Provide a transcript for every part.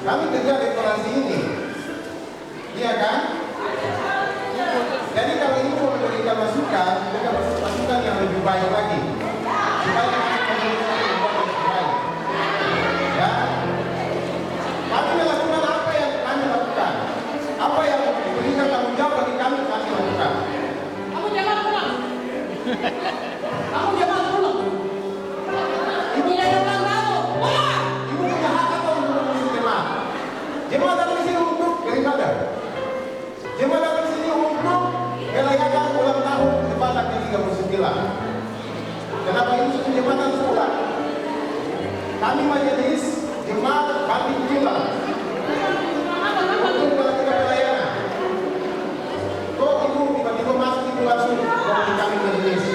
Kami kerja reformasi ini, iya kan? Jadi kalau ibu memberikan masukan, kita masukan yang lebih baik lagi, supaya kami memberikan yang lebih baik. Ya, kami melakukan apa yang kami lakukan, apa yang diberikan tanggung jawab bagi kami lakukan. Kamu jangan pulang. Kamu jangan pulang. Ibu jangan pulang kamu. Pulang. Ibu punya hak apa untuk mengurus jemaat? Jemaat datang sini untuk beribadah. Jemaat datang sini untuk merayakan ulang tahun Jemaat ke-39. Kenapa ini sudah jembatan sekolah? Kami majelis Jemaat Batik Jiwa untuk melakukan pelayanan. Kok ibu tiba-tiba masuk ibu langsung dari kami majelis?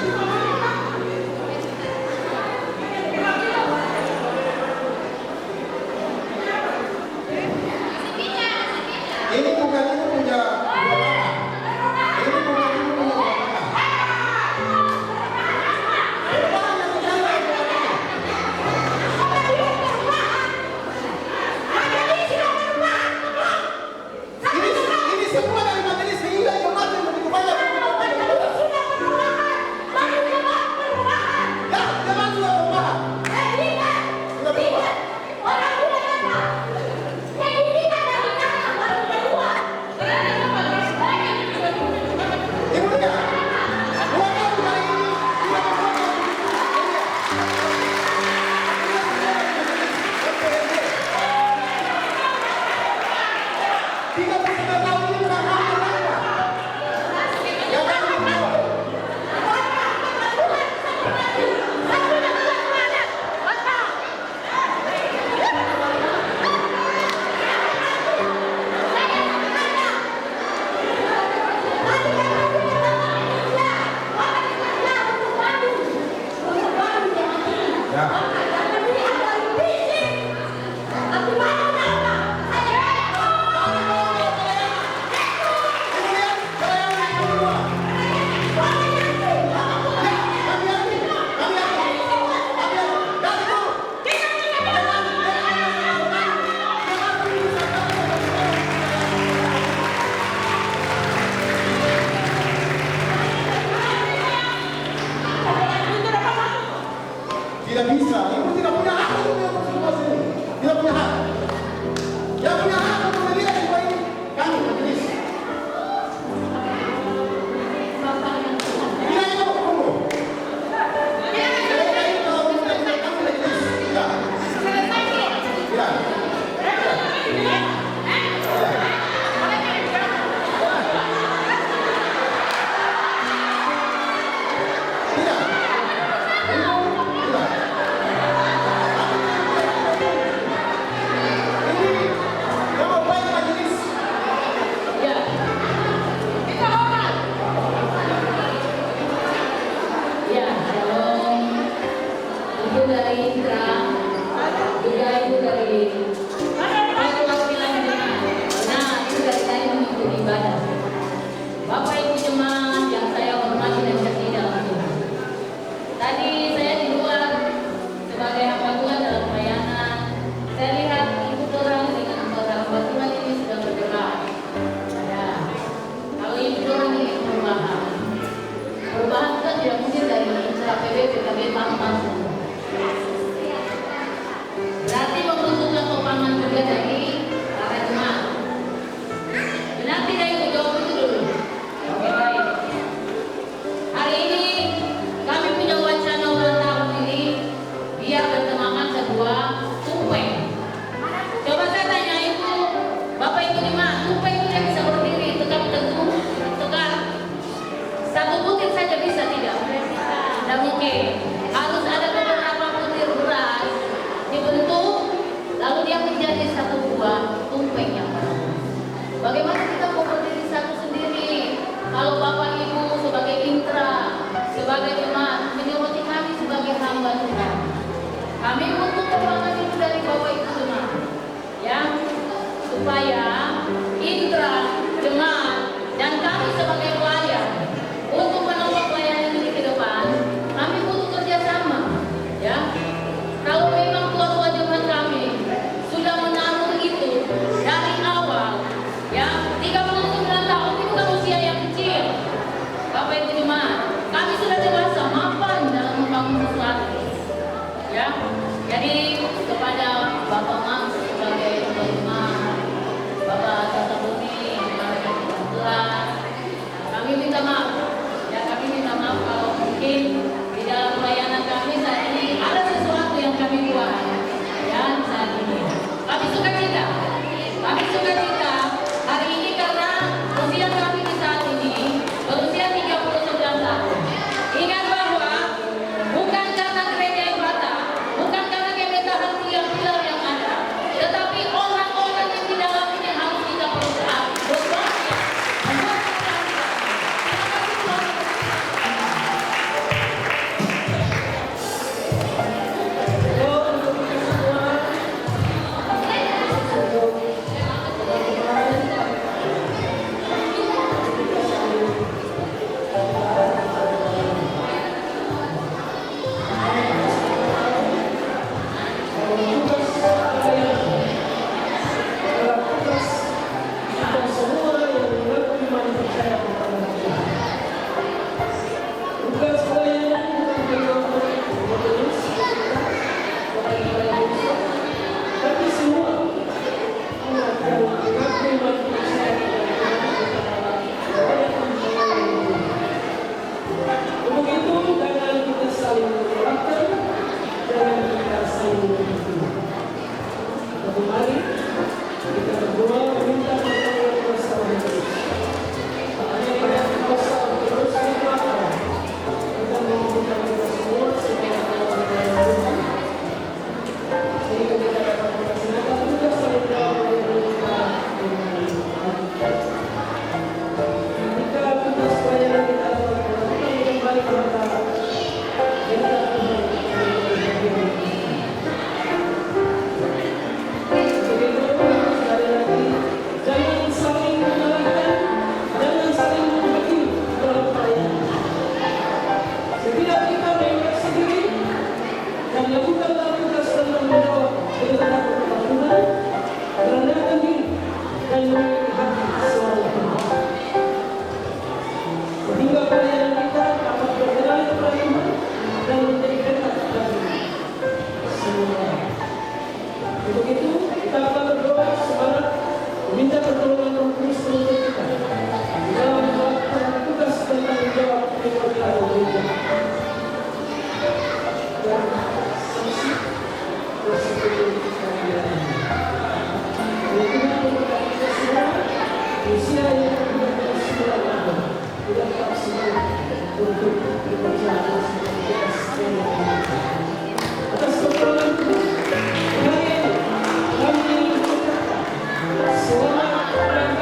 Ini bukan ibu punya bapak. Ini bukan ibu punya bapak. Bapak yang bicara ini semua dari majelis sehingga jemaat yang begitu banyak. Ya, jemaat sudah berubah. Sudah berubah. Ibu ya, 2 tahun kali ini tidak pernah tahu ini bukan hal apa. Yang kami buat. Ya. Tidak bisa, ibu tidak punya hak untuk melakukan semua sini. Tidak punya hak. Yang punya hak untuk melihat semua ini kami majelis. Tidak itu kamu. Saya ini kalau minta kami majelis. Tidak. Tidak. Bapak Ibu jemaat yang saya hormati dan kasih dalam Tuhan. Tadi saya di luar sebagai hamba Tuhan dalam pelayanan. Saya lihat ibu dorang dengan hamba Tuhan ini sudah bergerak. Ya, kalau ibu dorang ingin perubahan kan tidak mungkin dari KPB, PKB, PAMPAN semua. Berarti membutuhkan topangan juga dari para jemaat. Benar tidak ibu jawab itu dulu? Oke, baik. Hari ini kami punya wacana ulang tahun ini biar bertemakan sebuah tumpeng. Coba saya tanya ibu, bapak ibu jemaat, tumpeng itu dia bisa berdiri tegak teguh, tegak. Satu bukit saja bisa tidak? Tidak mungkin. Harus ada beberapa butir beras dibentuk, lalu dia menjadi satu buah tumpeng yang baru. Bagaimana kita mau berdiri satu sendiri? Kalau bapak ibu sebagai intra, sebagai jemaat menyuruti kami sebagai hamba Tuhan, kami butuh pertolongan itu dari bapak ibu jemaat, ya, supaya intra, jemaat, dan kami sebagai pelayan untuk menopang pelayanan ini ke depan, kami butuh kerjasama, ya. Kalau memang tua-tua jemaat kami sudah menaruh itu kembali kita berdua meminta pertolongan kuasa Roh Kudus. Hanya dengan kuasa terus dilakukan kita mengumpulkan kita semua supaya kita sehingga kita dapat melaksanakan tugas tanggung jawab yang kita dengan baik. Jika tugas pelayanan kita adalah melakukan kembali kepada kita jangan saling menyalahkan, jangan saling membagi dalam pelayanan. Setiap kita mengoreksi diri dan lakukanlah tugas dan tanggung jawab dengan kepatuhan, merendahkan diri dan memiliki hati selalu tenang. Sehingga pelayanan kita dapat berjalan kepada Tuhan dan menjadi dekat bagi semua. Untuk itu kita akan berdoa sebanyak meminta pertolongan Roh Kudus menuntut kita dalam melakukan tugas dan tanggung jawab kepercayaan gereja dan sanksi persekutuan kekayaan. Tuhan memberkati kita semua, usia yang tidak semua tahun, tidak tak semua untuk berpercayaan sebagai tugas dan tanggung. Atas pertolongan Tuhan, kami mengucapkan selamat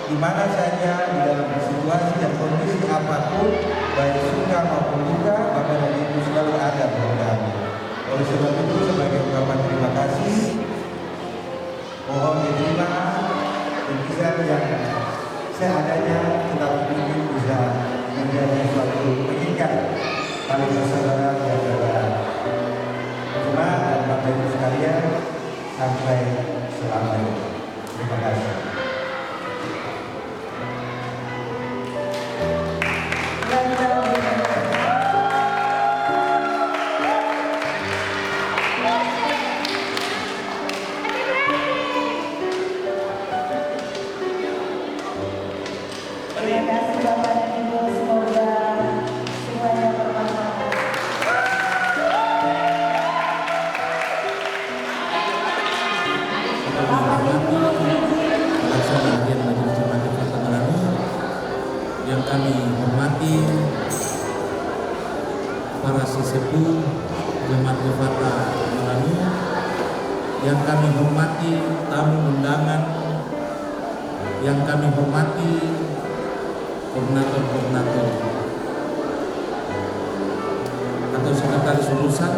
di mana saja di dalam situasi dan kondisi apapun, baik suka maupun duka, Bapa dan Ibu selalu ada bagi kami. Oleh sebab itu, sebagai ungkapan terima kasih, mohon diterima lukisan yang seadanya tetapi mungkin bisa menjadi suatu pengikat tali persaudaraan di antara jemaat dan Bapak Ibu sekalian sampai selamanya. Terima kasih. Terima kasih Bapak dan Ibu, semoga semuanya bermanfaat. Bapak Ibu, pelaksanaan harian Majelis Jemaat Kota Melanu yang kami hormati para sesepuh Jemaat Kota Melanu, yang kami hormati tamu undangan, yang kami hormati koordinator-koordinator atau sekretaris urusan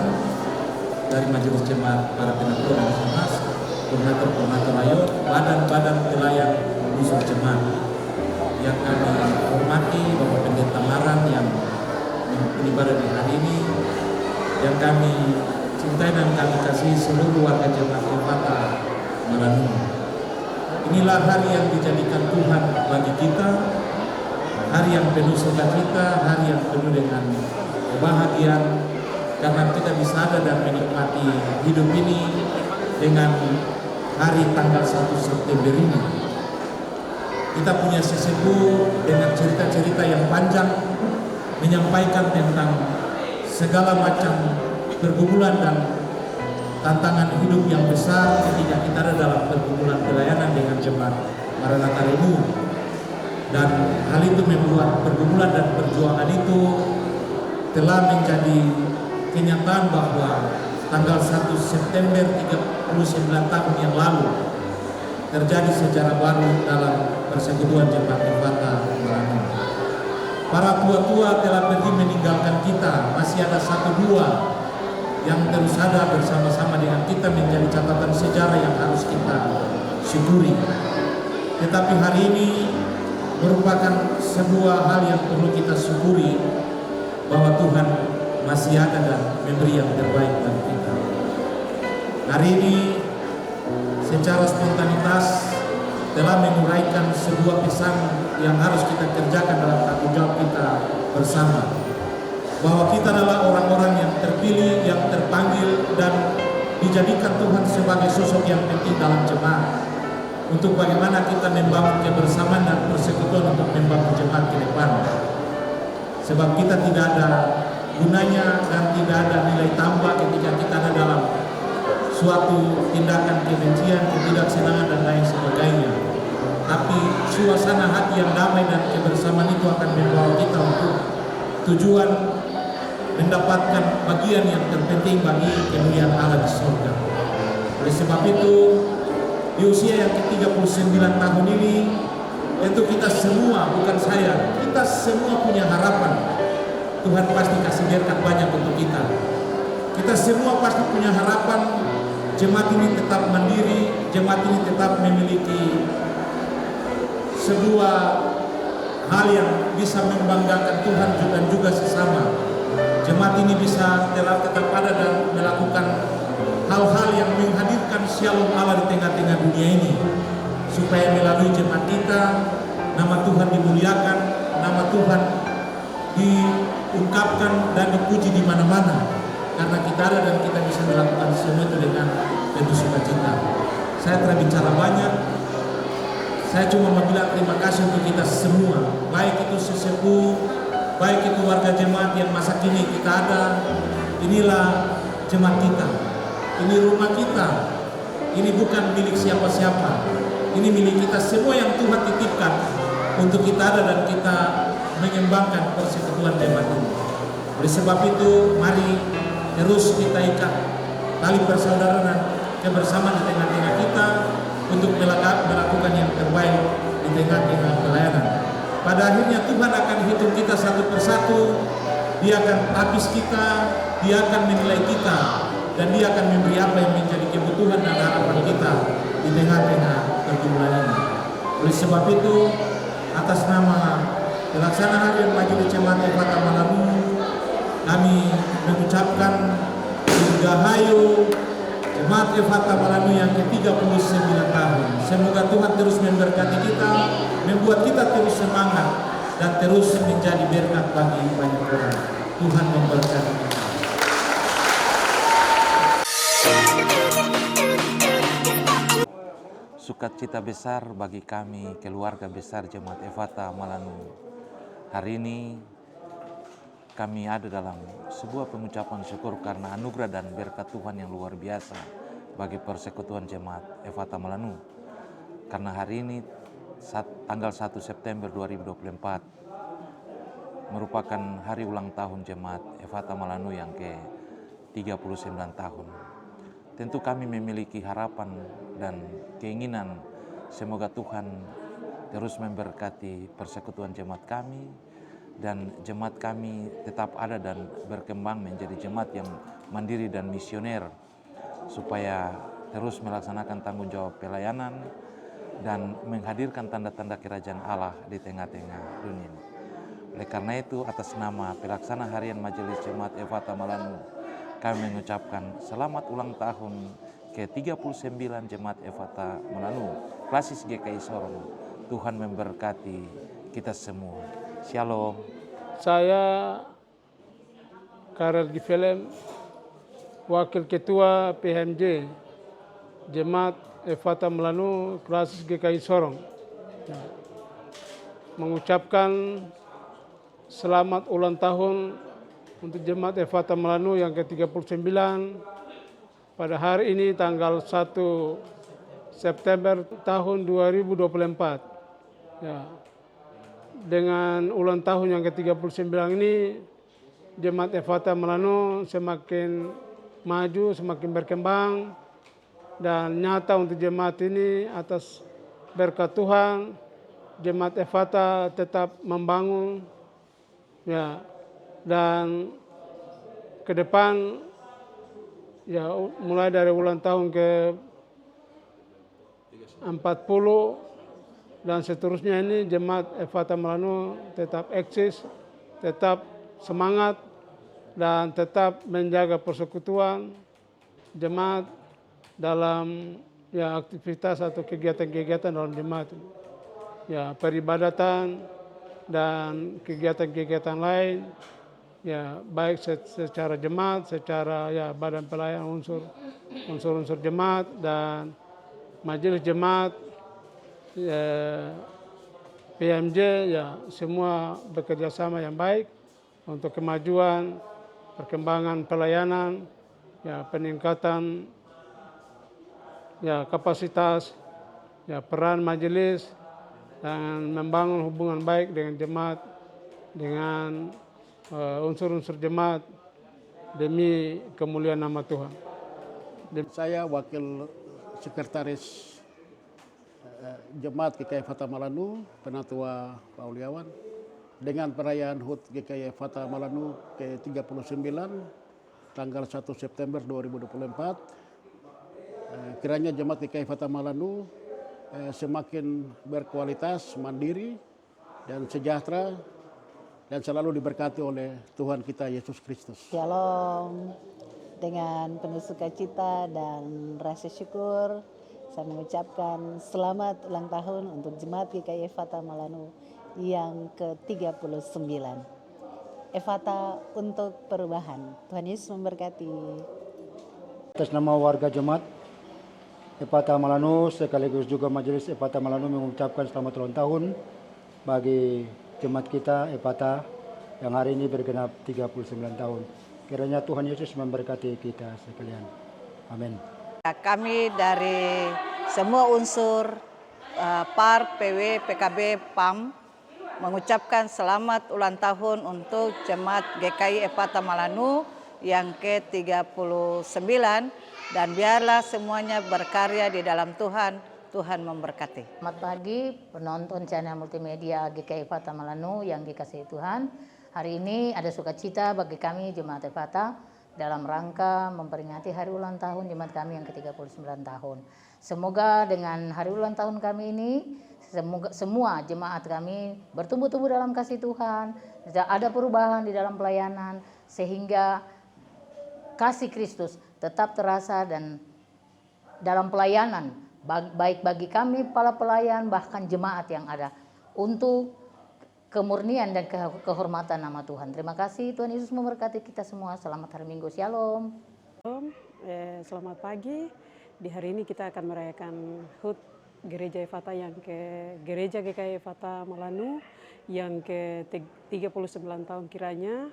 dari Majelis Jemaat para Penatua dan Samas, koordinator-koordinator ayo, badan-badan pelayan usul jemaat yang kami hormati, Bapak Pendeta Maran yang beribadah di hari ini, yang kami cintai dan kami kasih seluruh warga jemaat Kota Melanu. Inilah hari yang dijadikan Tuhan bagi kita, hari yang penuh sukacita, hari yang penuh dengan kebahagiaan, karena kita bisa ada dan menikmati hidup ini dengan hari tanggal 1 September ini. Kita punya sesepuh dengan cerita-cerita yang panjang, menyampaikan tentang segala macam pergumulan dan tantangan hidup yang besar ketika kita ada dalam pergumulan pelayanan dengan jemaat Maranatha Remu. Dan hal itu membuat pergumulan dan perjuangan itu telah menjadi kenyataan bahwa tanggal 1 September 39 tahun yang lalu terjadi sejarah baru dalam persekutuan jemaat Kota Melanu. Para tua-tua telah pergi meninggalkan kita, masih ada satu dua yang terus ada bersama-sama dengan kita menjadi catatan sejarah yang harus kita syukuri. Tetapi hari ini merupakan sebuah hal yang perlu kita syukuri, bahwa Tuhan masih ada dan memberi yang terbaik bagi kita. Hari ini secara spontanitas telah menguraikan sebuah pesan yang harus kita kerjakan dalam tanggung jawab kita bersama, bahwa kita adalah orang-orang yang terpilih, yang terpanggil dan dijadikan Tuhan sebagai sosok yang penting dalam jemaat, untuk bagaimana kita membangun kebersamaan dan persekutuan untuk membangun jemaat ke depan. Sebab kita tidak ada gunanya dan tidak ada nilai tambah ketika kita ada dalam suatu tindakan kebencian, ketidaksenangan dan lain sebagainya. Tapi suasana hati yang damai dan kebersamaan itu akan membawa kita untuk tujuan mendapatkan bagian yang terpenting bagi kemuliaan Allah di surga. Oleh sebab itu, di usia yang ke-39 tahun ini, tentu kita semua, bukan saya, kita semua punya harapan. Tuhan pasti kasih berkat banyak untuk kita. Kita semua pasti punya harapan jemaat ini tetap mandiri, jemaat ini tetap memiliki sebuah hal yang bisa membanggakan Tuhan dan juga sesama. Jemaat ini bisa tetap ada dan melakukan hal-hal yang menghadirkan shalom Allah di tengah-tengah dunia ini, supaya melalui jemaat kita nama Tuhan dimuliakan, nama Tuhan diungkapkan dan dipuji di mana-mana, karena kita ada dan kita bisa melakukan semua itu dengan penuh sukacita. Saya telah bicara banyak, saya cuma mau bilang terima kasih untuk kita semua, baik itu sesepuh, baik itu warga jemaat yang masa kini kita ada. Inilah jemaat kita, ini rumah kita, ini bukan milik siapa-siapa, ini milik kita semua yang Tuhan titipkan untuk kita ada dan kita mengembangkan persekutuan jemaat ini. Oleh sebab itu, mari terus kita ikat tali persaudaraan kebersamaan di tengah-tengah kita untuk melakukan yang terbaik di di tengah-tengah pelayanan. Pada akhirnya Tuhan akan hitung kita satu persatu, Dia akan habis kita, Dia akan menilai kita, dan Dia akan memberi apa yang menjadi kebutuhan dan harapan kita di tengah-tengah pergumulan ini. Oleh sebab itu, atas nama Pelaksana Harian Majelis Jemaat Efata Malanu, kami mengucapkan Dirgahayu Jemaat Efata Malanu yang ke-39 tahun. Semoga Tuhan terus memberkati kita, membuat kita terus semangat dan terus menjadi berkat bagi banyak orang. Tuhan memberkati kita. Sukacita besar bagi kami keluarga besar Jemaat Efata Malanu. Hari ini kami ada dalam sebuah pengucapan syukur karena anugerah dan berkat Tuhan yang luar biasa bagi persekutuan Jemaat Efata Malanu. Karena hari ini tanggal 1 September 2024 merupakan hari ulang tahun Jemaat Efata Malanu yang ke-39 tahun. Tentu kami memiliki harapan dan keinginan semoga Tuhan terus memberkati persekutuan jemaat kami dan jemaat kami tetap ada dan berkembang menjadi jemaat yang mandiri dan misioner supaya terus melaksanakan tanggung jawab pelayanan dan menghadirkan tanda-tanda kerajaan Allah di tengah-tengah dunia. Oleh karena itu, atas nama Pelaksana Harian Majelis Jemaat Efata Malanu, kami mengucapkan selamat ulang tahun ke-39 Jemaat Efata Malanu, Klasis GKI Sorong. Tuhan memberkati kita semua. Shalom. Saya Karel Givelem, Wakil Ketua PHMJ Jemaat Efata Malanu, Klasis GKI Sorong. Mengucapkan selamat ulang tahun untuk Jemaat Efata Malanu yang ke-39 pada hari ini tanggal 1 September tahun 2024. Ya. Dengan ulang tahun yang ke-39 ini, Jemaat Efata Malanu semakin maju, semakin berkembang, dan nyata untuk jemaat ini atas berkat Tuhan, Jemaat Efata tetap membangun, ya, dan ke depan ya mulai dari ulang tahun ke-40 dan seterusnya ini Jemaat Efata Malanu tetap eksis, tetap semangat dan tetap menjaga persekutuan jemaat dalam ya aktivitas atau kegiatan-kegiatan dalam jemaat, ya peribadatan dan kegiatan-kegiatan lain, ya baik secara jemaat, secara ya badan pelayan unsur-unsur jemaat dan majelis jemaat, ya, PMJ, ya semua bekerja sama yang baik untuk kemajuan, perkembangan pelayanan, ya peningkatan ya kapasitas, ya peran majelis dan membangun hubungan baik dengan jemaat, dengan unsur-unsur jemaat demi kemuliaan nama Tuhan. Saya Wakil Sekretaris Jemaat GKI Efata Malanu, Penatua Pauliawan, dengan perayaan HUT GKI Efata Malanu ke-39 tanggal 1 September 2024. Kiranya Jemaat GKI Efata Malanu semakin berkualitas, mandiri, dan sejahtera, dan selalu diberkati oleh Tuhan kita Yesus Kristus. Shalom. Dengan penuh sukacita dan rasa syukur, saya mengucapkan selamat ulang tahun untuk Jemaat GKI Efata Malanu yang ke-39. Efata untuk perubahan. Tuhan Yesus memberkati. Atas nama warga Jemaat Efata Malanu sekaligus juga Majelis Efata Malanu mengucapkan selamat ulang tahun bagi jemaat kita Efata yang hari ini bergenap 39 tahun. Kiranya Tuhan Yesus memberkati kita sekalian. Amin. Kami dari semua unsur PAR, PW, PKB, PAM mengucapkan selamat ulang tahun untuk Jemaat GKI Efata Malanu yang ke-39, dan biarlah semuanya berkarya di dalam Tuhan Tuhan memberkati. Selamat pagi penonton channel multimedia GKI Efata Malanu yang dikasihi Tuhan. Hari ini ada sukacita bagi kami Jemaat Efata dalam rangka memperingati hari ulang tahun jemaat kami yang ke-39 tahun. Semoga dengan hari ulang tahun kami ini semua jemaat kami bertumbuh-tumbuh dalam kasih Tuhan, ada perubahan di dalam pelayanan sehingga kasih Kristus tetap terasa dan dalam pelayanan baik bagi kami para pelayan bahkan jemaat yang ada untuk kemurnian dan kehormatan nama Tuhan. Terima kasih, Tuhan Yesus memberkati kita semua. Selamat hari Minggu, Shalom. Selamat pagi. Di hari ini kita akan merayakan HUT Gereja Efata yang ke Gereja GKI Efata Malanu yang ke-39 tahun kiranya.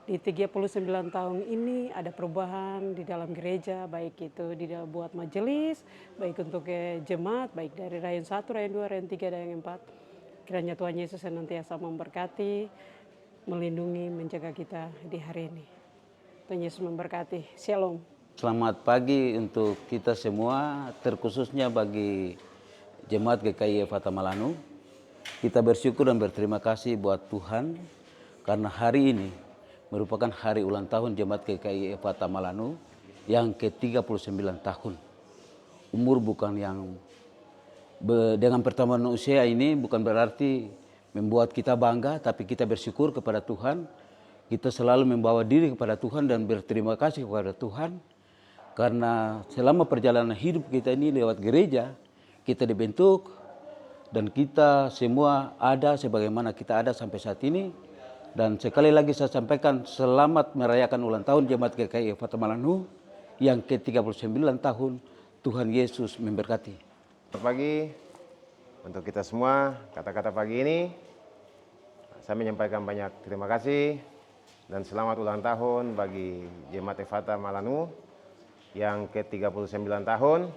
Di 39 tahun ini ada perubahan di dalam gereja, baik itu buat majelis, baik untuk jemaat, baik dari Rayon 1, Rayon 2, Rayon 3, dan Rayon 4. Kiranya Tuhan Yesus senantiasa memberkati, melindungi, menjaga kita di hari ini. Tuhan Yesus memberkati. Shalom. Selamat pagi untuk kita semua, terkhususnya bagi Jemaat GKI Efata Malanu. Kita bersyukur dan berterima kasih buat Tuhan karena hari ini merupakan hari ulang tahun Jemaat GKI Efata Malanu yang ke-39 tahun. Umur bukan yang dengan pertambahan usia ini bukan berarti membuat kita bangga, tapi kita bersyukur kepada Tuhan. Kita selalu membawa diri kepada Tuhan dan berterima kasih kepada Tuhan karena selama perjalanan hidup kita ini lewat gereja, kita dibentuk dan kita semua ada sebagaimana kita ada sampai saat ini. Dan sekali lagi saya sampaikan selamat merayakan ulang tahun Jemaat GKI Efata Malanu yang ke-39 tahun. Tuhan Yesus memberkati. Selamat pagi untuk kita semua. Kata-kata pagi ini saya menyampaikan banyak terima kasih dan selamat ulang tahun bagi Jemaat Efata Malanu yang ke-39 tahun.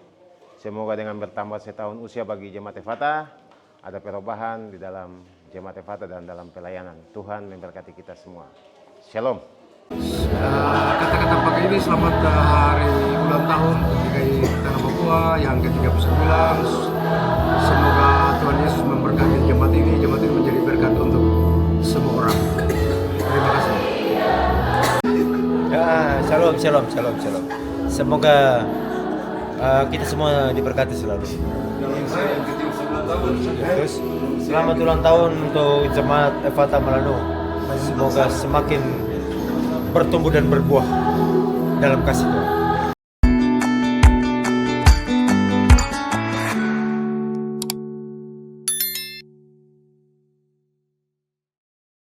Semoga dengan bertambah setahun usia bagi Jemaat Efata ada perubahan di dalam Jemaat Efata dan dalam pelayanan. Tuhan memberkati kita semua. Shalom. Kata-kata pagi ini selamat hari ulang tahun GKI Tanah Papua yang ke-39. Semoga Tuhan Yesus memberkati jemaat ini menjadi berkat untuk semua orang. Terima kasih. Shalom. Semoga kita semua diberkati selalu. Terus selamat ulang tahun untuk Jemaat Efata Malanu. Semoga semakin bertumbuh dan berbuah dalam kasih Tuhan.